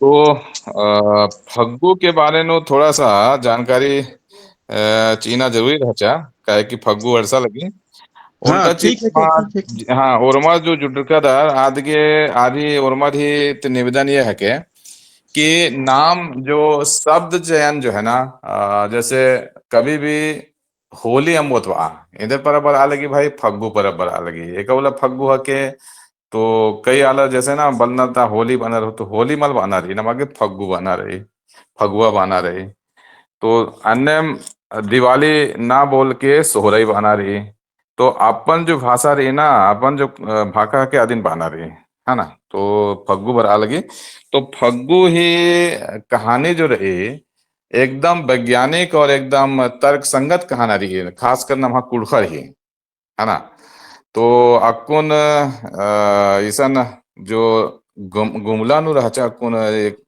तो फग्गू के बारे में थोड़ा सा जानकारी चीना जरूरी रहचा काहे कि फग्गू वर्षा लगी हाँ उनका ठीक चीज है हाँ। ठीक है। हाँ ओरमा जो जुटकदार आदि आदि ओरमा ही निवेदन ये है कि नाम जो शब्द चयन जो है ना जैसे कभी भी होली हम बोतवा इधर पर आ लगी भाई फग्गू पर आ लगी एक बोला फग्गू है के तो कई आला जैसे ना बनना था होली बना रहो तो होली मल बना रही ना मागे फग्गू बना रही फगुआ बना रही तो अन्य दिवाली ना बोल के सोहराई बना रही तो अपन जो भाषा रही ना अपन जो भाषा के आदिन बना रही है ना तो फग्गू बरा लगी तो फग्गू ही कहानी जो रही एकदम वैज्ञानिक और एकदम तर्क संगत कहानी रही है खास कर वहाँ कुड़खर ही है ना तो अक्कुन ईसन जो गुमला नु रहचा अक्कुन एक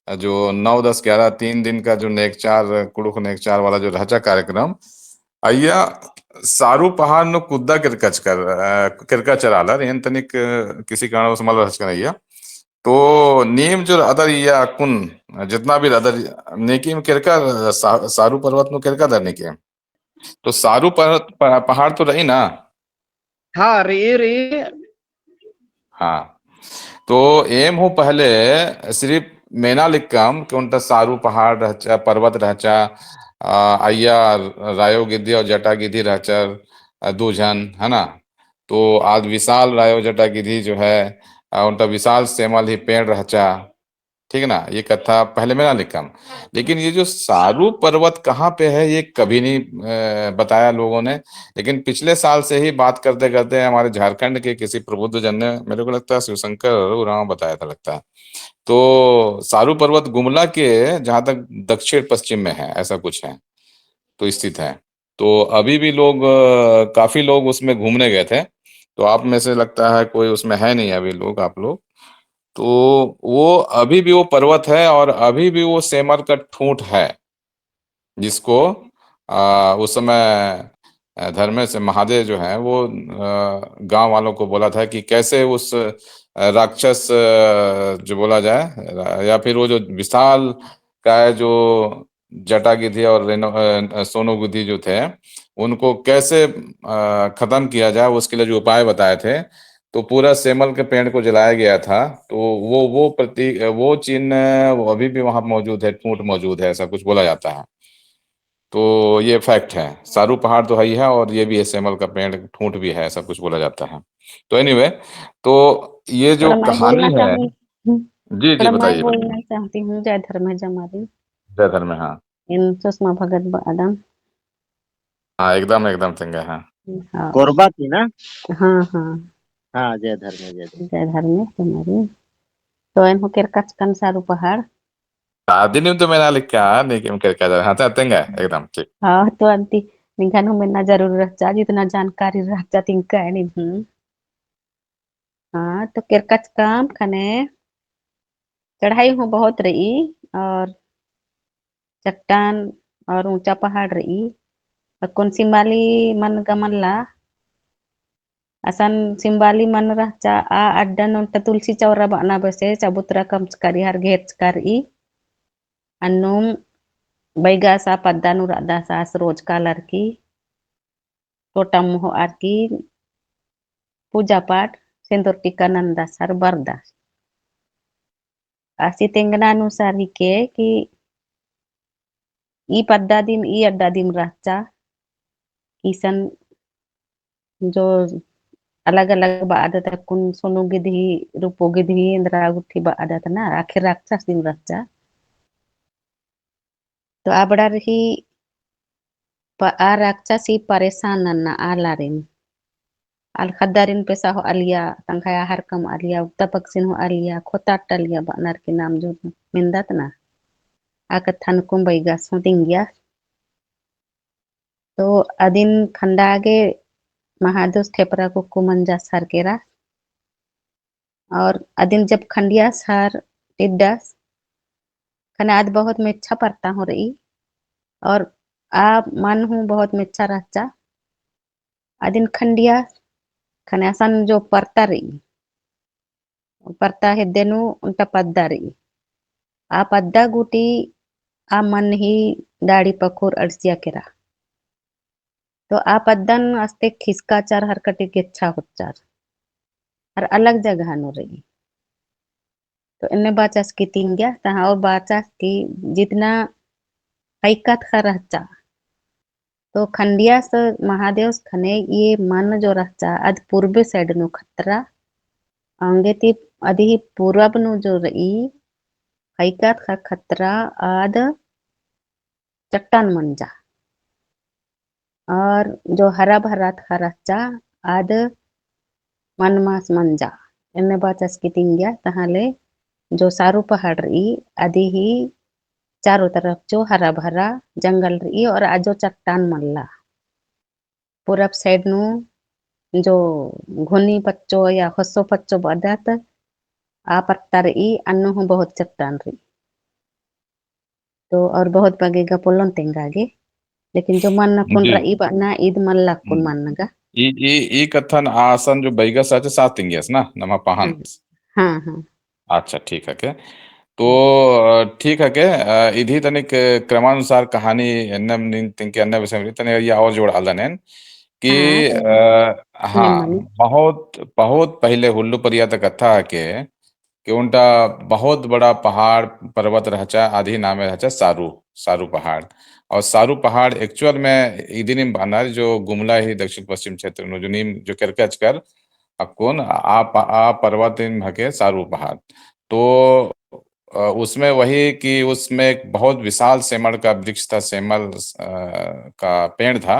जो 9 10 11 3 दिन का जो नेकचार कुड़ुक नेकचार वाला जो रहचा कार्यक्रम अय्या सारू पहाड़ नु कुद्दा किरकच किरका चराला रेन तनिक किसी कारण से मल रहच अय्या तो नीम जो अदर या कुन जितना भी अदर नेकी में किरका सारू पर्वत नु किरका दर के तो सारू पर्वत पहाड़ तो रही ना। हाँ रे रे। हाँ तो एम हो पहले सिर्फ मेनालिक्कम कि उनका सारू पहाड़ रहचा पर्वत रहचा अय्या रायो गिद्दी और जटा गिद्दी रहचर दो जन है ना तो आज विशाल रायो जटा गिद्दी जो है उनका विशाल सेमल ही पेड़ रहचा ठीक है ना ये कथा पहले में ना लिखा लेकिन ये जो सारू पर्वत कहाँ पे है ये कभी नहीं बताया लोगों ने लेकिन पिछले साल से ही बात करते करते हमारे झारखंड के किसी प्रबुद्ध जन ने मेरे को लगता है शिवशंकर उरांव बताया था लगता है तो सारू पर्वत गुमला के जहां तक दक्षिण पश्चिम में है ऐसा कुछ है तो स्थित है तो अभी भी लोग काफी लोग उसमें घूमने गए थे तो आप में से लगता है कोई उसमें है नहीं अभी लोग आप लोग तो वो अभी भी वो पर्वत है और अभी भी वो सेमर का ठूंठ है जिसको उस समय धर्मे से महादेव जो है वो गांव वालों को बोला था कि कैसे उस राक्षस जो बोला जाए या फिर वो जो विशाल काय जो जटागिद्धि और सोनू गुद्धि जो थे उनको कैसे खत्म किया जाए उसके लिए जो उपाय बताए थे तो पूरा सेमल के पेड़ को जलाया गया था तो वो प्रतीक वो चिन्ह वो अभी भी वहां मौजूद है ठूंठ मौजूद है ऐसा कुछ बोला जाता है तो ये फैक्ट है सारू पहाड़ तो है ही है और ये भी है सेमल का पेड़ ठूंठ भी है ऐसा कुछ बोला जाता है तो एनीवे तो ये जो थोड़ा मैं कहानी बोलना है। चाहूँ। जी जी थोड़ा मैं बताइए बताइए। बोलना चाहती हूँ। जय धर्म जमारी जय धर्म हाँ। इन सुषमा भगत बादन। हाँ एकदम एकदम चंगा हाँ। हाँ कोरबा थी ना। हाँ हाँ। हाँ जय धर्म जय धर्म। जय धर्म जमारी तो इन होकर कचकन सारू पहाड़। शादी नहीं तो मैंने लिखा नहीं कि क्या जा हाँ चंगा एकदम ठीक। हाँ तो अंति निघन में ना जरूर रह जा जितना जानकारी रह जा तिनका है नहीं। हाँ तो किरकच काम खने चढ़ाई हूँ बहुत रही और चट्टान और ऊंचा पहाड़ रही और कौन सिम्बाली मन गमला असन सिम्बाली मन रह चा आ अड्डन उनता तुलसी चौरा बना बसे चबूतरा कम करी हर घेच करी अन्नुम बैगा सा पद्दानु राधा सास रोज का लड़की टोटम हो आर की पूजा पाठ सिंदूर टीका नंदा सर बरदा आसी तेंगनानुसार ही के कि ई पद्दा दिन ई अड्डा दिन रहचा किसन जो अलग अलग आदत कुन सोनू गिधी रूपो गिधी इंद्रा गुट्ठी आदत ना आखिर राक्षस दिन रहचा तो आबड़ा रही आ राक्षस ही परेशान नन्ना आलारिन al khadarin pesa ho alia tangkaya harkam alia utapaksin ho alia khota talia banar ke नाम जो मिंदत ना आकत थान कुंबई गा सुटिंगिया तो अदिन खंडागे महादुस खेपरा को कुमंजा सर केरा और अदिन जब खंडिया सर टिड्डस खनाद बहुत मेच्छा पड़ता हो रही और आप मन हूँ बहुत मेच्छा रहता अदिन खंडिया खनासन जो परता रही परता है देनु उनका पद्दा रही आप अद्दा गुटी आ मन ही दाढ़ी पखोर अड़सिया केरा तो आप अद्दन अस्ते खिसकाचार हरकटी गेच्छा होच्चार और अलग जगह नो रही तो इन्हें बाचास की तीन गया तहाँ और बाचास की जितना हईकत खा रहचा तो खंडिया से महादेव खने ये मन जो रहचा अद पूर्व साइड नो खतरा आंगे ती अधी पूरब नो जो रही हईकत खा खतरा आद चट्टान मंजा और जो हरा भरा था रहचा आद मनमास मंजा इनमें बाचास की तीन गया तहाँ ले जो सारू पहाड़ रही आदि ही चारों तरफ जो हरा भरा जंगल रही और आजो चट्टान मल्ला पूरब साइड नु जो घुनी पच्चो या हस्सो पच्चो बदत आ पट्टा रही अन्नो हूँ बहुत चट्टान रही तो और बहुत बगेगा पोलन तेंगागे लेकिन जो मन नकुन जी रही बना ईद मल्ला कुन मनगा ಈ ಕಥನ್ ಆಸನ್ जो बैगा साथ साथ तिंगियस ना नमा हाँ पाहन हाँ हाँ अच्छा ठीक है के तो ठीक है के इधी तनिक क्रमानुसार कहानी एन्नम निन तिंके अन्य विषय में तने ये और जोड़ आलनेन कि हाँ हाँ नेमनी बहुत बहुत पहले हुल्लू परिया तक कथा है कि उनका बहुत बड़ा पहाड़ पर्वत रहचा आधी नामे रहचा सारू सारू पहाड़ और सारू पहाड़ एक्चुअल में इदिनिम बानार जो गुमला ही दक्षिण पश्चिम क्षेत्र में जो नीम जो करकच कर अकुन आ पर्वत हके सारू पहाड़ तो उसमें वही कि उसमें एक बहुत विशाल सेमल का वृक्ष था सेमल का पेड़ था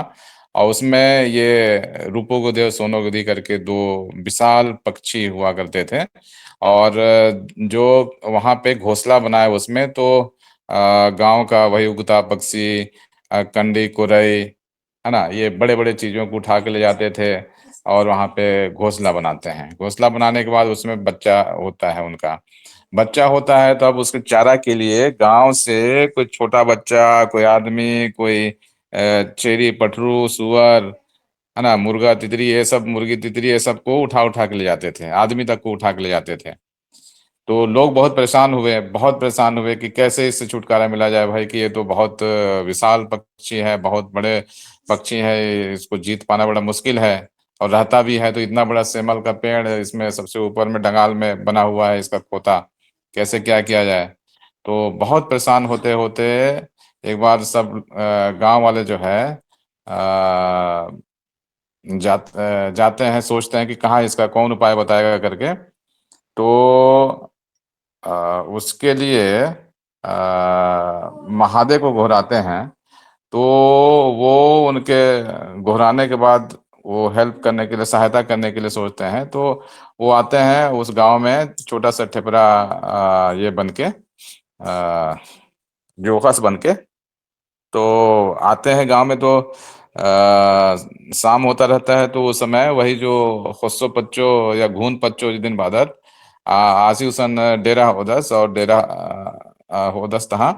और उसमें ये रूपोगोदेव सोनोगोदी करके दो विशाल पक्षी हुआ करते थे और जो वहां पे घोंसला बनाए उसमें तो गांव का वही उगता पक्षी कंडी कुरई है ना ये बड़े बड़े चीजों को उठा के ले जाते थे और वहां पे घोंसला बनाते हैं घोंसला बनाने के बाद उसमें बच्चा होता है उनका बच्चा होता है तो अब उसके चारा के लिए गांव से कोई छोटा बच्चा कोई आदमी कोई चेरी पटरू सुअर है ना मुर्गा तितरी ये सब मुर्गी तितरी ये सब को उठा उठा के ले जाते थे आदमी तक को उठा के ले जाते थे तो लोग बहुत परेशान हुए कि कैसे इससे छुटकारा मिला जाए भाई कि ये तो बहुत विशाल पक्षी है बहुत बड़े पक्षी है इसको जीत पाना बड़ा मुश्किल है और रहता भी है तो इतना बड़ा सेमल का पेड़ है इसमें सबसे ऊपर में डंगाल में बना हुआ है इसका खोता कैसे क्या किया जाए तो बहुत परेशान होते होते एक बार सब गांव वाले जो है जाते हैं सोचते हैं कि कहाँ इसका कौन उपाय बताएगा करके तो उसके लिए महादेव को घुराते हैं तो वो उनके घुराने के बाद वो हेल्प करने के लिए सहायता करने के लिए सोचते हैं तो वो आते हैं उस गांव में छोटा सा ठेपरा ये बन के जोकस बन के तो आते हैं गांव में तो शाम होता रहता है तो उस समय वही जो खुस्सो पच्चो या घून पच्चो जिस दिन बादर आसी उसन डेरा होदस और डेरा होदस तहाँ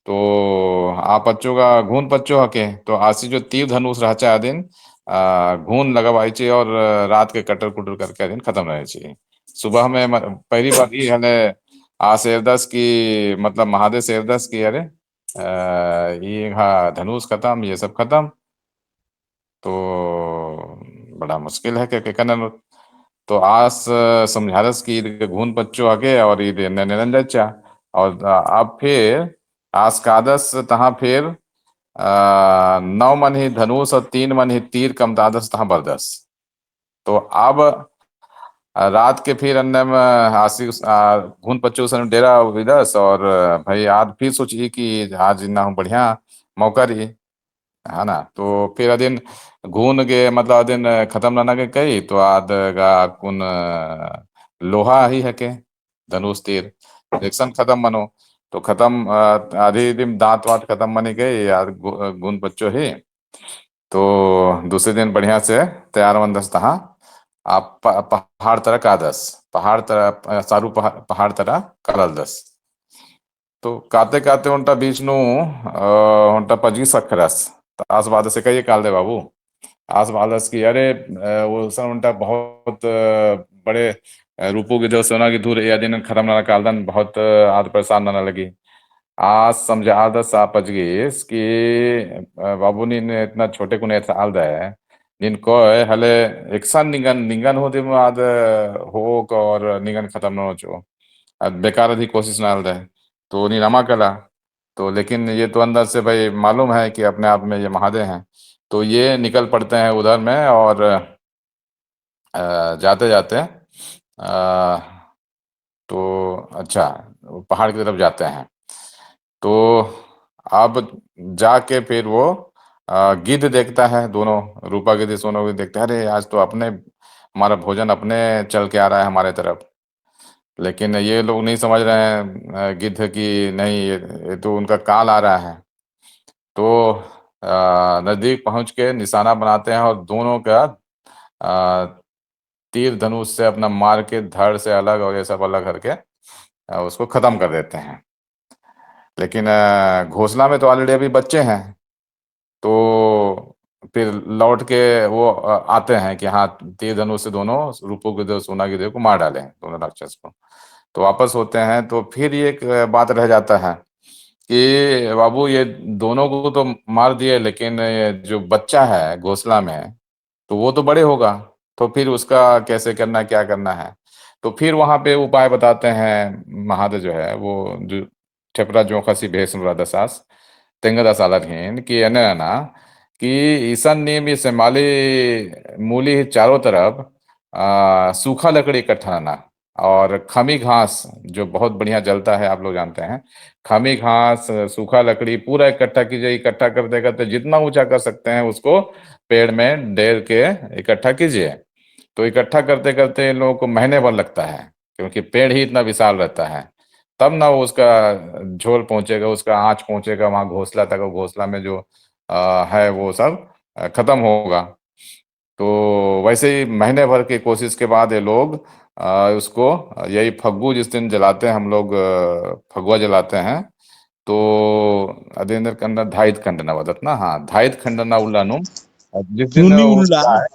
तो आ पच्चो का घून पच्चो हके तो आसी जो तीर धनुष रहचा दिन घून लगवाई चाहिए और रात के कटर कुटर करके दिन खत्म रहे चाहिए सुबह में पहली बात ये हले आ शेरदस की मतलब महादेव शेरदस की अरे ये हाँ धनुष खत्म ये सब खत्म तो बड़ा मुश्किल है कि कनन तो आस समझारस की ईद के घून पच्चो आगे और ईद निरंजा और अब फिर आस कादस तहाँ फिर 9 मन ही धनुष और 3 मन ही तीर कम दादस तहाँ बरदस तो अब रात के फिर अन्य में आसी घून पच्चो सन डेरा विदस और भाई आज फिर सोची कि आज ना हूँ बढ़िया मौका रही है ना तो फिर अदिन घून के मतलब अदिन खत्म रहना के कही तो आद गा कुन लोहा ही है के धनुष तीर रिक्शन खत्म मनो तो खत्म आधी दिन दांत वात खत्म मनी गई यार घून बच्चों ही तो दूसरे दिन बढ़िया से तैयार बंदस तहाँ आप पहाड़ तरह का दस पहाड़ तरह सारू पहाड़ तरह करल दस तो काते काते उनटा बीच नु उनटा पजी सखरस तो आस बात से कहिए काल दे बाबू आस बालस की अरे वो सन उनटा बहुत पड़े रूपो गिदो सोना की धूर दिन खत्म ना कालदन बहुत आद परेशान ना लगी आज समझ आद सापजगीस कि बाबू ने इतना छोटे कुने आल है निनको हले एकसान निंगन निंगन हो दिम आद होक और निंगन खत्म ना हो चो अब बेकार अधिक कोशिश ना दे तो नी रमा कला तो लेकिन ये तो अंदर से भाई मालूम है कि अपने आप में ये महादे हैं तो ये निकल पड़ते हैं उधर में और जाते जाते तो अच्छा वो पहाड़ की तरफ जाते हैं तो अब जाके फिर वो गिद्ध देखता है दोनों रूपा गिद्ध सोनो गिद्ध देखता है अरे आज तो अपने हमारा भोजन अपने चल के आ रहा है हमारे तरफ लेकिन ये लोग नहीं समझ रहे हैं गिद्ध की नहीं ये तो उनका काल आ रहा है तो नजदीक पहुंच के निशाना बनाते हैं और दोनों का अ, तीर धनुष से अपना मार के धड़ से अलग और ये सब अलग करके उसको खत्म कर देते हैं लेकिन घोंसला में तो ऑलरेडी अभी बच्चे हैं तो फिर लौट के वो आते हैं कि हाँ तीर धनुष से दोनों रूपों के देव सोना के देव को मार डाले दोनों राक्षस को तो वापस होते हैं तो फिर ये एक बात रह जाता है कि बाबू ये दोनों को तो मार दिए लेकिन ये जो बच्चा है घोंसला में तो वो तो बड़े होगा तो फिर उसका कैसे करना क्या करना है तो फिर वहां पे उपाय बताते हैं महादेव जो है वो जो ठेपरा जो खसी भेष दसास तेंगदा सालारहीन कि ना कि ईसन नियम से माली मूली चारों तरफ सूखा लकड़ी इकट्ठा लाना और खमी घास जो बहुत बढ़िया जलता है आप लोग जानते हैं खमी घास सूखा लकड़ी पूरा इकट्ठा कीजिए इकट्ठा करते करते जितना ऊंचा कर सकते हैं उसको पेड़ में डेर के इकट्ठा कीजिए तो इकट्ठा करते करते इन लोगों को महीने भर लगता है क्योंकि पेड़ ही इतना विशाल रहता है तब ना वो उसका झोल पहुंचेगा उसका आँच पहुंचेगा वहां घोंसला तक और घोंसला में जो है वो सब खत्म होगा तो वैसे ही महीने भर की कोशिश के बाद ये लोग उसको यही फग्गू जिस दिन जलाते हैं हम लोग फगुआ जलाते हैं तो अदेंद्र कंडा धाइत खंडना वदत ना हाँ धाइत खंडना उल्लानुम जिस दिन पुनी वो उल्ला जला है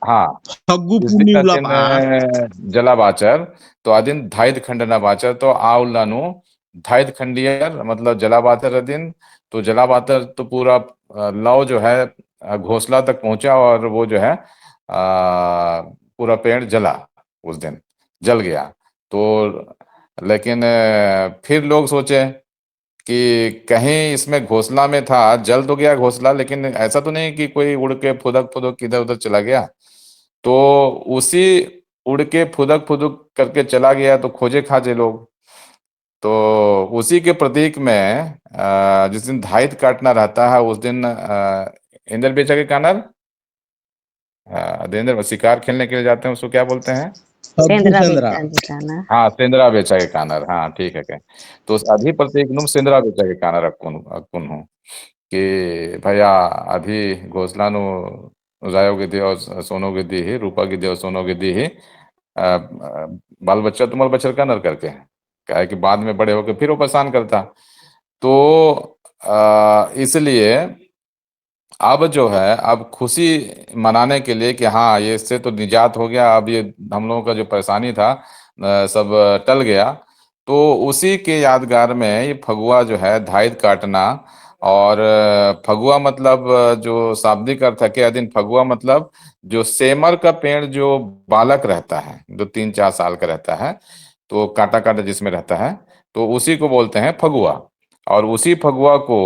हाँ हग्गू इस पुनी दिन उल्ला अदिन पा जला बाचर तो अदिन धाइत खंडना बाचर तो आउलानु धाइत खंडियर मतलब जला बाचर अदिन तो जला बाचर तो पूरा लौ जो है घोंसला तक पहुंचा और वो जो है पूरा पेड़ जला उस दिन जल गया तो लेकिन फिर लोग सोचे कि कहीं इसमें घोंसला में था जल तो गया घोंसला लेकिन ऐसा तो नहीं कि कोई उड़ के फुदक फुदक इधर उधर चला गया तो उसी उड़ के फुदक फुदक करके चला गया तो खोजे खाजे लोग तो उसी के प्रतीक में जिस दिन धाइत काटना रहता है उस दिन इंद्र बेचा के कानर देवेंद्र शिकार खेलने के लिए जाते हैं उसको क्या बोलते हैं हग्गू सेंद्रा सेंद्रा बेचा जी का ना हाँ सेंद्रा बेचा के कानर हाँ ठीक है क्या तो उस अधि प्रतीक नुम सेंद्रा बेचा के कानर अक्कुन हूँ कि भैया अधी घोसला नु रायो गिद्दी और सोनो गिद्दी ही रूपा गिद्दी और सोनो गिद्दी ही बाल बच्चा तुम्हारे बच्चर का नर करके क्या है कि बाद में बड़े होके फिर वो परेशान करता तो इसलिए अब जो है अब खुशी मनाने के लिए कि हाँ ये इससे तो निजात हो गया अब ये हम लोगों का जो परेशानी था सब टल गया तो उसी के यादगार में ये फगुआ जो है धाइत काटना और फगुआ मतलब जो शाब्दिक अर्थ है कि दिन फगुआ मतलब जो सेमर का पेड़ जो बालक रहता है जो 3-4 साल का रहता है तो कांटा कांटा जिसमें रहता है तो उसी को बोलते हैं फगुआ और उसी फगुआ को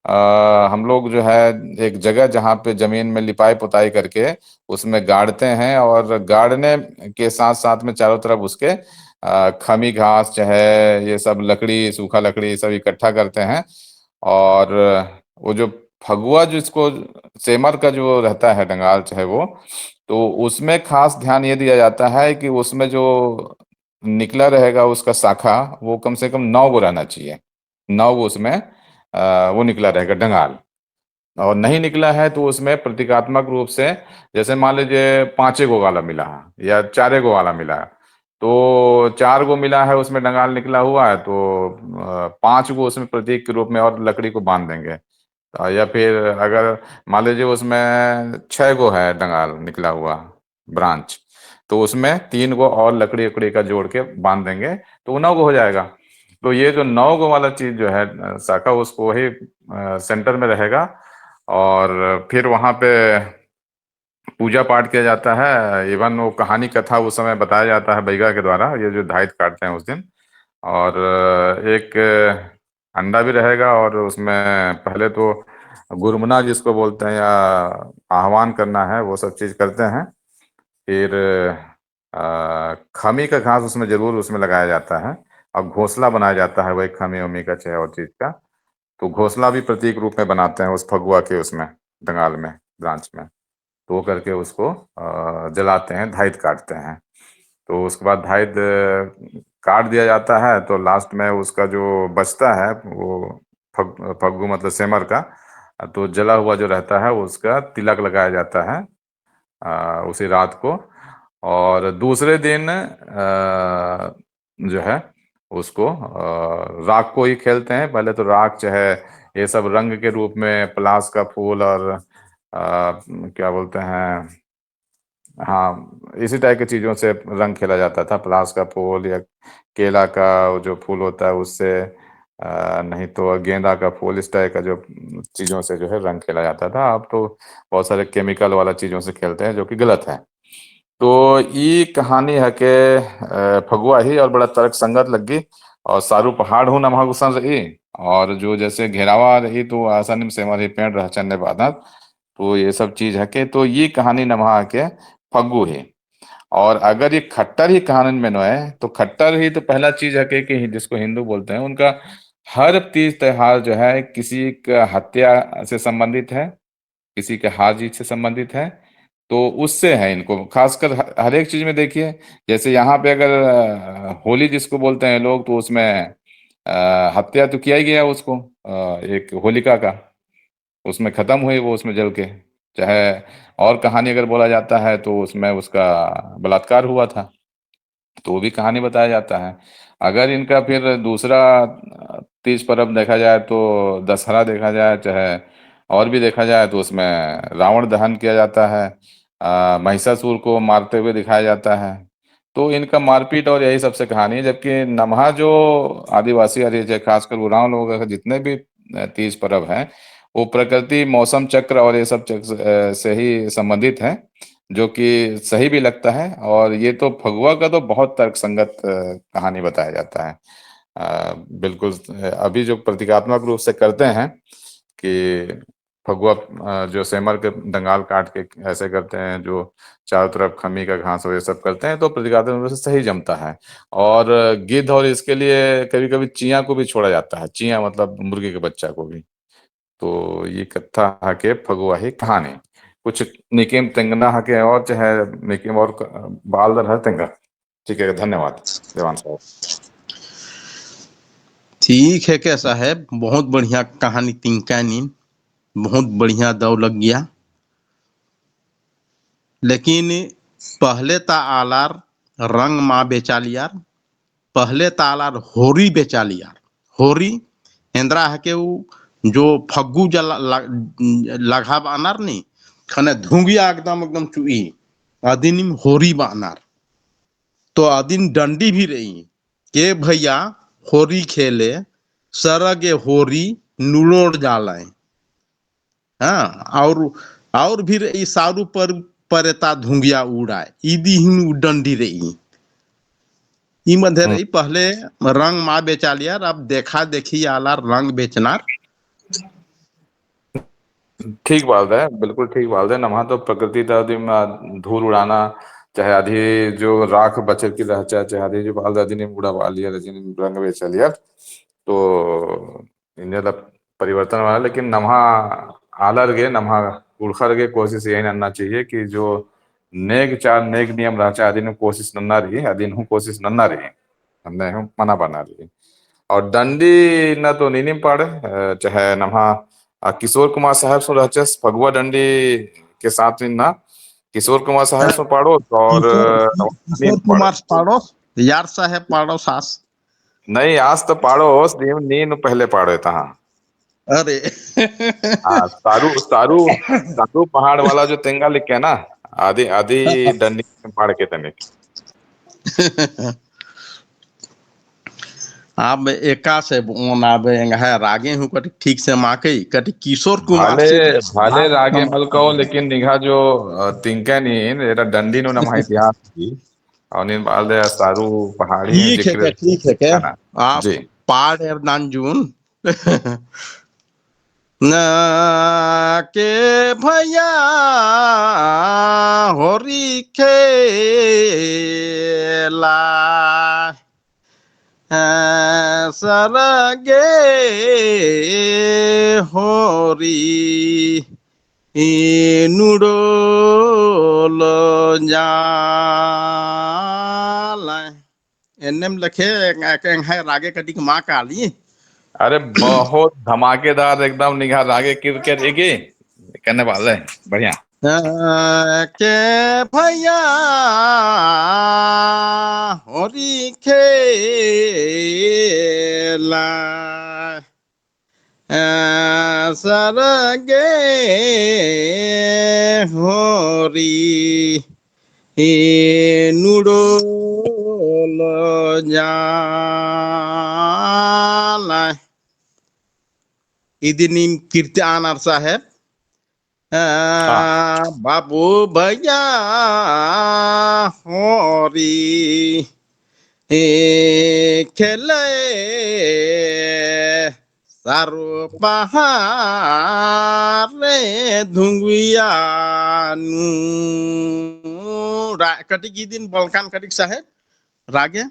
हम लोग जो है एक जगह जहाँ पे जमीन में लिपाई पुताई करके उसमें गाड़ते हैं और गाड़ने के साथ साथ में चारों तरफ उसके खमी घास चाहे ये सब लकड़ी सूखा लकड़ी सब इकट्ठा करते हैं और वो जो फगुआ जिसको सेमर का जो रहता है डंगाल चाहे वो तो उसमें खास ध्यान ये दिया जाता है कि उसमें जो निकला रहेगा उसका शाखा वो कम से कम 9 गो रहना चाहिए 9 गो उसमें वो निकला रहेगा डंगाल और नहीं निकला है तो उसमें प्रतीकात्मक रूप से जैसे मान लीजिए 5 गो वाला मिला है या 4 गो वाला मिला है तो 4 गो मिला है उसमें डंगाल निकला हुआ है तो 5 गो उसमें प्रतीक के रूप में और लकड़ी को बांध देंगे या फिर अगर मान लीजिए उसमें 6 गो है डंगाल निकला हुआ ब्रांच, तो उसमें 3 गो और लकड़ी उकड़ी का जोड़ के बांध देंगे तो 9 गो हो जाएगा। तो ये जो 9 गो वाला चीज जो है शाखा, उसको वही सेंटर में रहेगा। और फिर वहां पे पूजा पाठ किया जाता है। इवन वो कहानी कथा उस समय बताया जाता है बैगा के द्वारा, ये जो धाइत काटते हैं उस दिन। और एक अंडा भी रहेगा, और उसमें पहले तो गुरमुना जिसको बोलते हैं, या आह्वान करना है, वो सब चीज करते हैं। फिर खमी का घास उसमें जरूर उसमें लगाया जाता है, और घोंसला बनाया जाता है वही खमी उमी का चाहे और चीज का। तो घोंसला भी प्रतीक रूप में बनाते हैं उस फगुआ के उसमें, दंगाल में, ब्रांच में। तो वो करके उसको जलाते हैं, धाइत काटते हैं। तो उसके बाद धाइत काट दिया जाता है, तो लास्ट में उसका जो बचता है वो फग्गू मतलब सेमर का, तो जला हुआ जो रहता है उसका तिलक लगाया जाता है उसी रात को। और दूसरे दिन जो है उसको राख को ही खेलते हैं। पहले तो राख चाहे ये सब रंग के रूप में पलाश का फूल और क्या बोलते हैं, हाँ, इसी टाइप की चीजों से रंग खेला जाता था, पलाश का फूल या केला का वो जो फूल होता है उससे, नहीं तो गेंदा का फूल, इस टाइप का जो चीजों से जो है रंग खेला जाता था। अब तो बहुत सारे केमिकल वाला चीजों से खेलते हैं, जो कि गलत है। तो ये कहानी है कि फगुआ ही और बड़ा तर्क संगत लगी, और सारू पहाड़ हूँ नमः गुसन रही, और जो जैसे घेरावा रही तो आसानी से हमारे पेड़ रह चलने बादत। तो ये सब चीज है कि तो ये कहानी नमः के फग्गू है। और अगर ये खट्टर ही कहानी में न है, तो खट्टर ही तो पहला चीज है कि जिसको हिंदू बोलते हैं, उनका हर तीज त्योहार जो है किसी का हत्या से संबंधित है, किसी के हार जीत से संबंधित है। तो उससे है इनको खासकर हर एक चीज में देखिए। जैसे यहाँ पे अगर होली जिसको बोलते हैं लोग, तो उसमें हत्या तो किया ही गया उसको, एक होलिका का, उसमें खत्म हुई वो उसमें जल के। चाहे और कहानी अगर बोला जाता है तो उसमें उसका बलात्कार हुआ था, तो वो भी कहानी बताया जाता है। अगर इनका फिर दूसरा तीज पर्व देखा जाए तो दशहरा देखा जाए, चाहे और भी देखा जाए, तो उसमें रावण दहन किया जाता है, महिषासुर को मारते हुए दिखाया जाता है। तो इनका मारपीट और यही सबसे कहानी है। जबकि नमहा जो आदिवासी हरिजन खासकर उरांव लोगों का जितने भी तीज पर्व हैं, वो प्रकृति मौसम चक्र और ये सब चक्र से ही संबंधित है, जो कि सही भी लगता है। और ये तो फगुआ का तो बहुत तर्कसंगत कहानी बताया जाता है। बिल्कुल अभी जो प्रतीकात्मक रूप से करते हैं कि फगुआ जो सेमर के दंगाल काट के ऐसे करते हैं, जो चारों तरफ खमी का घास और ये सब करते हैं, तो प्रतीकात्मक रूप से सही जमता है। और गिद्ध और इसके लिए कभी कभी चियां को भी छोड़ा जाता है, चियां मतलब मुर्गे के बच्चा को भी। तो ये कथा हके फगुआ ही कहानी कुछ निकेम तेंगना हके, और चाहे निकेम और बाल दर है तेंगा। ठीक है, धन्यवाद देवान साहब। ठीक है क्या साहब, बहुत बढ़िया कहानी तिनकानी, बहुत बढ़िया दौ लग गया। लेकिन पहले ता आलार रंग माँ बेचा लियार, पहले ता आलार होरी बेचा लियार। होरी इंद्रा है के वो जो फग्गू जला लगा बानार नहीं खने धुंगिया एकदम एकदम चुई अदिनिम होरी बानार। तो अदिन डंडी भी रही के भैया होरी खेले सरगे होरी नुलोड़ जालाए। हाँ, और भी रही सारू पर परेता धुंगिया उड़ाए ईदी ही डंडी रही। ई मध्य रही पहले रंग माँ बेचा लिया, अब देखा देखी आला रंग बेचना। ठीक बात है, बिल्कुल ठीक बात है। नमः तो प्रकृति दादी में धूल उड़ाना, चाहे आधी जो राख बचत की रह चाहे आधी जो बाल दादी ने उड़ा बाल लिया, रजनी रंग बेच लिया, तो इन्हें परिवर्तन हुआ। लेकिन नमः आलर गे नमः उड़खर गे कोशिश यही करना चाहिए कि जो नेक चार नेक नियम रह चाहे आदि कोशिश नन्ना रही, आदि हूँ कोशिश नन्ना रही, हमने हूँ मना बना रही। और डंडी न तो नीनिम पाड़े चाहे नमः किशोर कुमार साहब सो रहचस फगुआ डंडी के साथ में ना किशोर कुमार साहब सो पाड़ो और नीम किशोर पाड़ो। कुमार पाड़ोस यार साहेब पाड़ोस आस। नहीं, आज तो पाड़ोस नीम नीन पहले पाड़े था। अरे हाँ, सारू सारू सारू पहाड़ वाला जो तेंगा लिख के ना, आदि आदि डंडी में पाड़ के तनिक अब एका से ओन अब है रागे हूँ कटी ठीक से माके कटी किशोर कुमार भाले से भाले रागे मलको लेकिन निघा जो तिंका नीन एरा डंडी नो नम इतिहास की और नीन बाल दे सारू पहाड़ी हैं जिक्र ठीक है के है ना आप जी पाड़ एरदान जून न के भैया होरी खेला सरगे होरी नुडोल जाला एनएम लखे है रागे कटी माँ काली अरे बहुत धमाकेदार एकदम निगाह रागे क्रिकेट एक ही करने वाले हैं बढ़िया के भैया होरी खेला सरगे होरी नुडोल जाला इदिनीम कीर्तियानार साहेब बाबू भैया होरी खेले सारो पहाड़े धुंगिया कटिक दिन बलकान कटिक साहेब रागे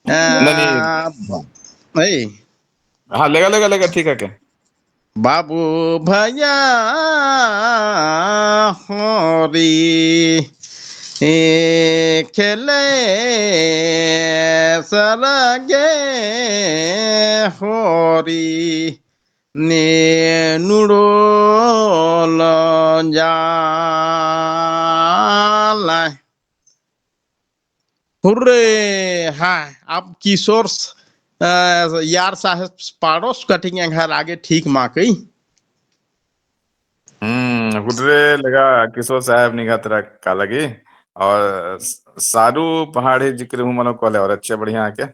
नहीं हाँ लेगा लेगा लेगा ठीक है क्या बाबू भैया होरी खेले सरगे होरी ने नुडोल जाला हुर्रे हाँ अब किशोर यार साहब पाड़ोस कटिंग घर आगे ठीक माँ कही गुडरे लगा किशोर साहब निगाह तेरा का लगी और सारू पहाड़ी जिक्र हूँ मनो कॉले और अच्छे बढ़िया है क्या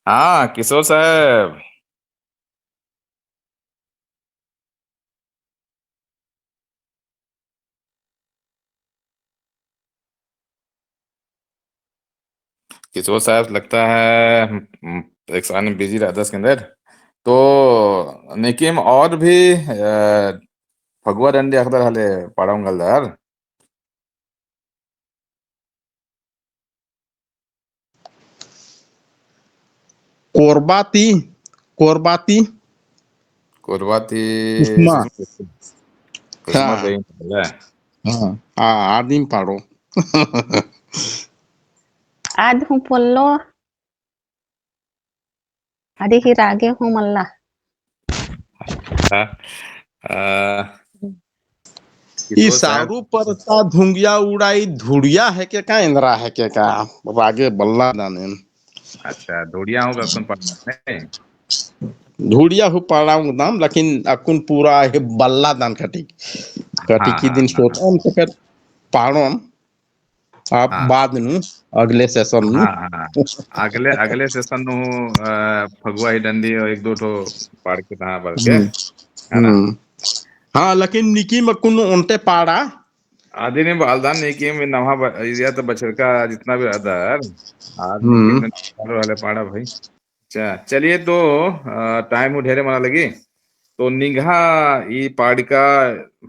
हाँ किशोर साहब किशोर साहब लगता है एक साल में बिजी रहता है इसके अंदर तो निकिम और भी फगुआ डंडी अखदर हले पाड़ाऊंगलदार कोरबाती कोरबाती कुर्बाती कुसुमा कुसुमा हाँ गई है हाँ आदिम पाड़ो आद हूँ पोल्लो आदि ही रागे हूँ मल्ला ई किशोर साहब सारू पर ता धुंगिया उड़ाई धुड़िया है के का इंद्रा है के का रागे बल्ला दाने अच्छा धोड़िया होगा कौन पढ़ना है धुड़िया हो पड़ाऊं दाम लेकिन अकुन पूरा है बल्ला दान कटी कटी हाँ की हाँ दिन हाँ सोचम तो कर पाड़ोम आप हाँ बाद नु अगले सेशन नु हाँ हाँ अगले अगले सेशन नु फगुआ ही डंडी और एक दो ठो पाड़ के तहाँ बढ़ के है ना हम्म हाँ लेकिन निकी में कुन उनते पाड़ा आदि ने बालदान नहीं किए में नवा या तो बछर का जितना भी अदर आदमी के हम्म में वाले पाड़ा भाई अच्छा चलिए तो टाइम ढेरे मना लगी तो निगाह ई पाड़का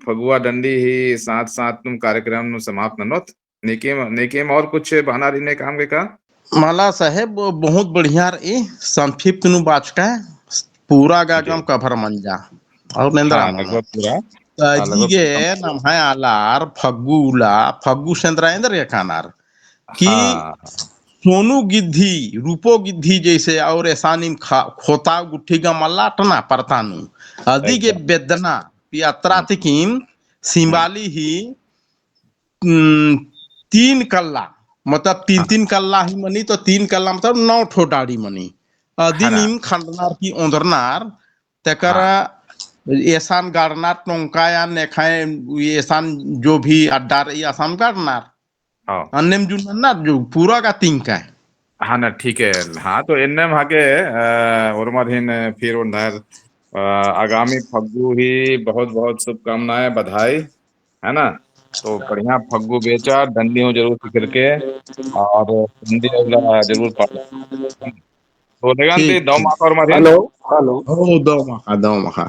फगुआ डंडी ही साथ साथ तुम कार्यक्रम नु समाप्त ननोत नेकेम और कुछ बहाना रही ने काम के का माला साहेब वो बहुत बढ़िया रे संक्षिप्त नु बाच का पूरा गागम जी कभर मंजा और नेंद्रा हाँ मना लगभग पूरा लगभग अजीगे पूरा नम है आलार फग्गूला फग्गू सेंद्राएंद्र ये खानार कि हाँ सोनू गिद्धी रूपो गिद्धी जैसे और ऐसानी खोता गुट्ठी का मल्ला टना परतानु अधिके एकदम बेदना यात्रा तिकिन हम्म, सिंबाली ही उम, 3 कल्ला मतलब तीन हाँ तीन कल्ला ही मनी तो 3 कल्ला मतलब 9 ठो डाड़ी मनी अधिनिम खंडनार की ओंदरनार तेकरा एसान गाड़नार टोंकाया नेखाए एसान जो भी अड्डार ये आसाम गाड़नार हाँ अन्यम जुन्ना जो पूरा का तिंका है हाँ ना ठीक है हाँ तो एन्नम हाके उर्मरहीन फिर उधर आगामी फग्गू ही बहुत बहुत शुभकामनाएं बधाई है ना तो बढ़िया फग्गू बेचा डंडी हो जरूर सिखर के और हिंदी वाला जरूर पढ़ तो लेगंती ठीक दो ठीक माह और मरीन हेलो हेलो हो दो मखा